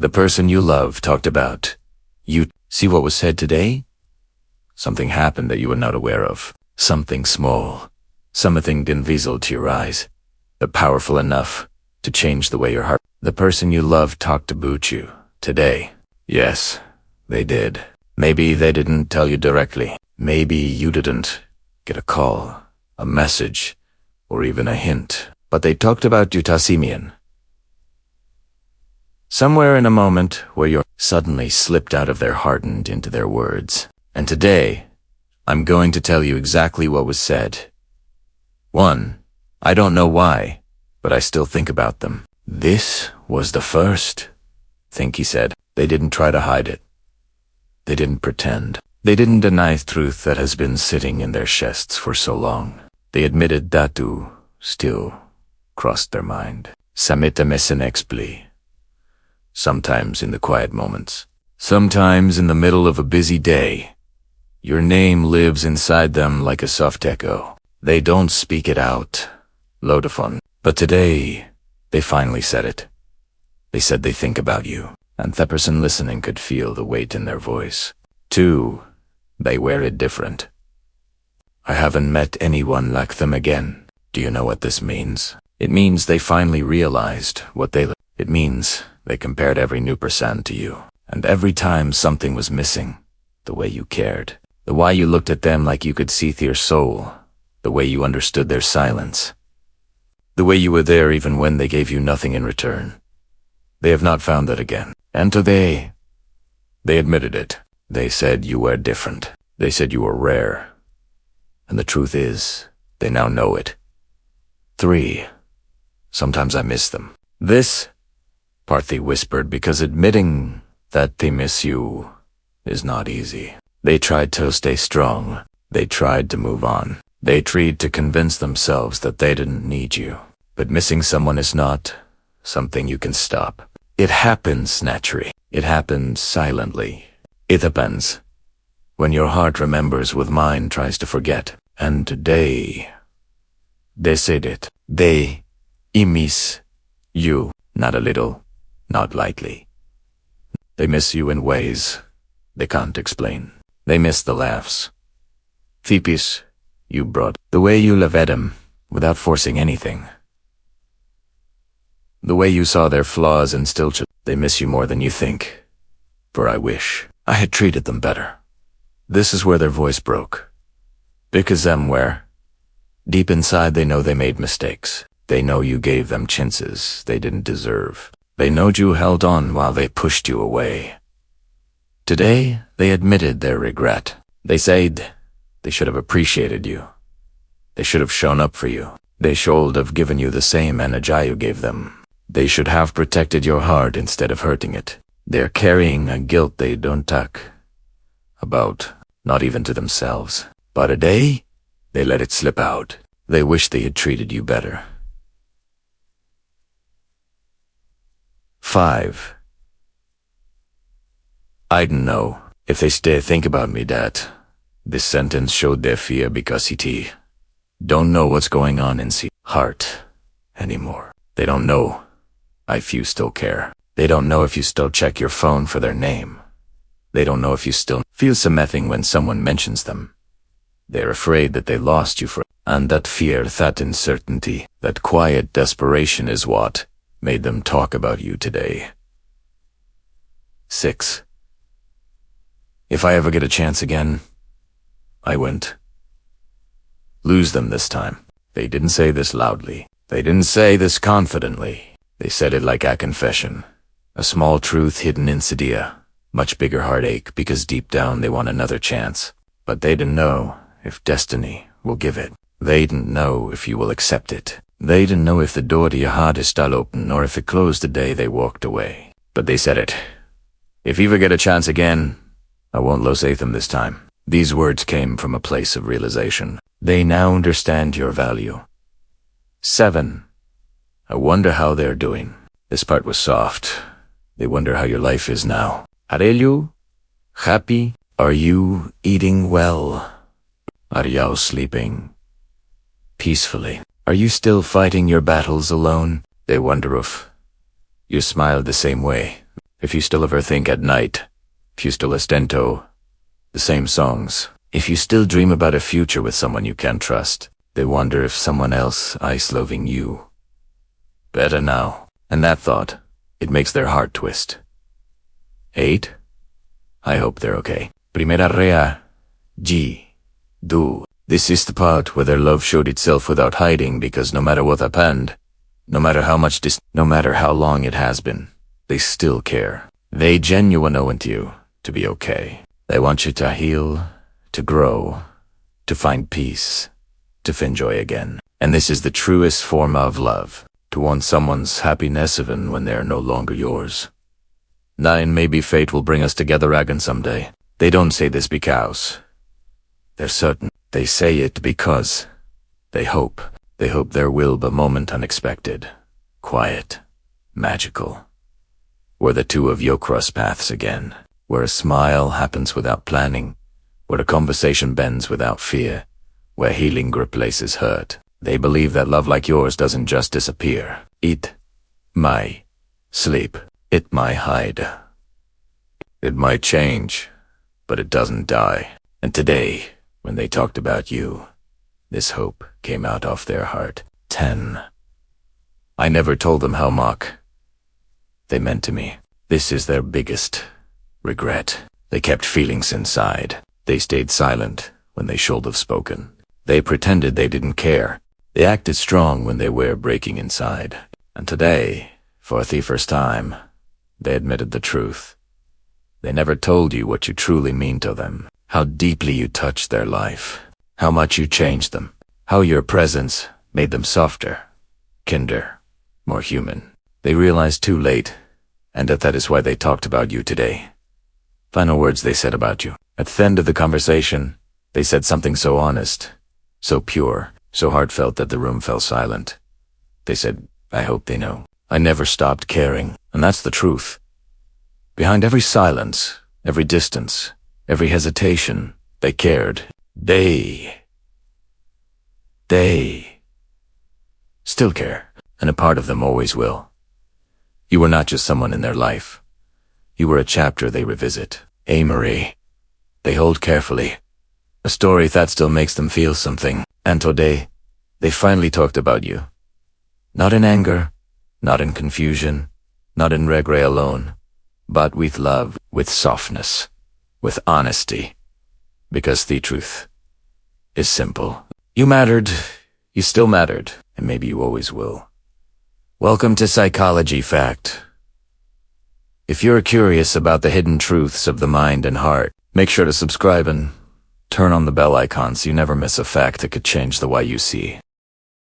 The person you love talked about you. See what was said today? Something happened that you were not aware of. Something small. Something invisible to your eyes, but powerful enough to change the way your heart. The person you love talked about you today. Yes, they did. Maybe they didn't tell you directly. Maybe you didn't get a call, a message, or even a hint. But they talked about you, Tassimian. Somewhere in a moment where you suddenly slipped out of their heart and into their words. And today, I'm going to tell you exactly what was said. 1. I don't know why, but I still think about them. This was the first thing he said. They didn't try to hide it. They didn't pretend. They didn't deny truth that has been sitting in their chests for so long. They admitted that too still crossed their mind. Sometimes in the quiet moments. Sometimes in the middle of a busy day. Your name lives inside them like a soft echo. They don't speak it out. Lodafon. But today, they finally said it. They said they think about you, and the person listening could feel the weight in their voice. 2. They wear it different. I haven't met anyone like them again. Do you know what this means? It means they finally realized what they... It means they compared every new percent to you, and every time something was missing, the way you cared, the way you looked at them like you could see their soul, the way you understood their silence, the way you were there even when they gave you nothing in return. They have not found that again. And today, they admitted it. They said you were different. They said you were rare. And the truth is, they now know it. 3. Sometimes I miss them. This part they whispered because admitting that they miss you is not easy. They tried to stay strong. They tried to move on. They tried to convince themselves that they didn't need you. But missing someone is not something you can stop. It happens naturally. It happens silently. It happens when your heart remembers what mine tries to forget. And today, they said it. They miss you. Not a little, not lightly. They miss you in ways they can't explain. They miss the laughs, the peace you brought, the way you laughed at them without forcing anything, the way you saw their flaws and still they miss you more than you think. For I wish I had treated them better. This is where their voice broke. Because somewhere, deep inside they know they made mistakes. They know you gave them chances they didn't deserve. They know you held on while they pushed you away. Today, they admitted their regret. They said they should have appreciated you. They should have shown up for you. They should have given you the same energy you gave them. They should have protected your heart instead of hurting it. They're carrying a guilt they don't talk about, not even to themselves. But today, they let it slip out. They wish they had treated you better. 5. I don't know if they still think about me that this sentence showed their fear because he don't know what's going on in heart anymore. They don't know if you still care. They don't know if you still check your phone for their name. They don't know if you still feel something when someone mentions them. They're afraid that they lost you and that fear, that uncertainty, that quiet desperation is what made them talk about you today. 6. If I ever get a chance again, I won't lose them this time. They didn't say this loudly. They didn't say this confidently. They said it like a confession. A small truth hidden in Sadia. Much bigger heartache because deep down they want another chance. But they didn't know if destiny will give it. They didn't know if you will accept it. They didn't know if the door to your heart is still open or if it closed the day they walked away. But they said it. If you ever get a chance again, I won't lose them this time. These words came from a place of realization. They now understand your value. 7. I wonder how they're doing. This part was soft. They wonder how your life is now. Are you happy? Are you eating well? Are you sleeping peacefully? Are you still fighting your battles alone? They wonder if you smiled the same way. If you still ever think at night, if you still estento the same songs, if you still dream about a future with someone you can't trust, they wonder if someone else is loving you better now. And that thought, it makes their heart twist. 8. I hope they're okay. Primera rea, G, do. This is the part where their love showed itself without hiding, because no matter what happened, no matter how much no matter how long it has been, they still care. They genuinely want you to be okay. They want you to heal, to grow, to find peace, to enjoy again. And this is the truest form of love, to want someone's happiness even when they're no longer yours. 9. Maybe fate will bring us together again someday. They don't say this because they're certain. They say it because they hope. They hope there will be a moment unexpected, quiet, magical, where the two of you cross paths again, where a smile happens without planning, where a conversation bends without fear, where healing replaces hurt. They believe that love like yours doesn't just disappear. It might sleep. It might hide. It might change, but it doesn't die. And today, when they talked about you, this hope came out of their heart. 10. I never told them how much they meant to me. This is their biggest regret. They kept feelings inside. They stayed silent when they should have spoken. They pretended they didn't care. They acted strong when they were breaking inside. And today, for the first time, they admitted the truth. They never told you what you truly mean to them, how deeply you touched their life, how much you changed them, how your presence made them softer, kinder, more human. They realized too late, and that is why they talked about you today. Final words they said about you. At the end of the conversation, they said something so honest, so pure, so heartfelt that the room fell silent. They said, I hope they know. I never stopped caring, and that's the truth. Behind every silence, every distance, every hesitation, they cared. They still care, and a part of them always will. You were not just someone in their life. You were a chapter they revisit, a memory they hold carefully, a story that still makes them feel something. And today, they finally talked about you. Not in anger, not in confusion, not in regret alone, but with love, with softness, with honesty. Because the truth is simple. You mattered, you still mattered, and maybe you always will. Welcome to Psychology Fact. If you're curious about the hidden truths of the mind and heart, make sure to subscribe and turn on the bell icon so you never miss a fact that could change the way you see.